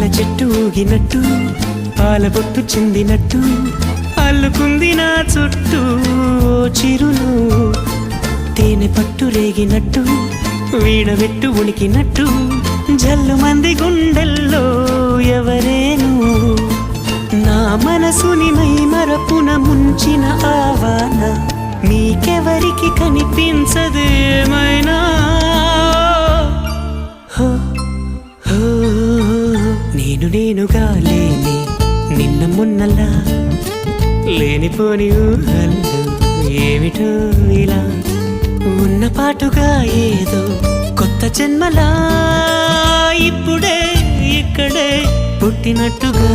చెట్టు ఊగినట్టు పాల బొట్టు చిందినట్టు అల్లుకుంది నా చుట్టూ చిరును తేనె పట్టు రేగినట్టు వీణవెట్టు ఉనికినట్టు జల్లు మంది గుండెల్లో ఎవరేను నా మనసుని మై మరపున ముంచిన ఆవాన నీకెవరికి కనిపించదేమైనా నేనుగా లేని నిన్న మొన్నలా లేనిపోని ఊహల్లో ఏమిటో ఇలా ఉన్న పాటుగా ఏదో కొత్త జన్మలా ఇప్పుడే ఇక్కడే పుట్టినట్టుగా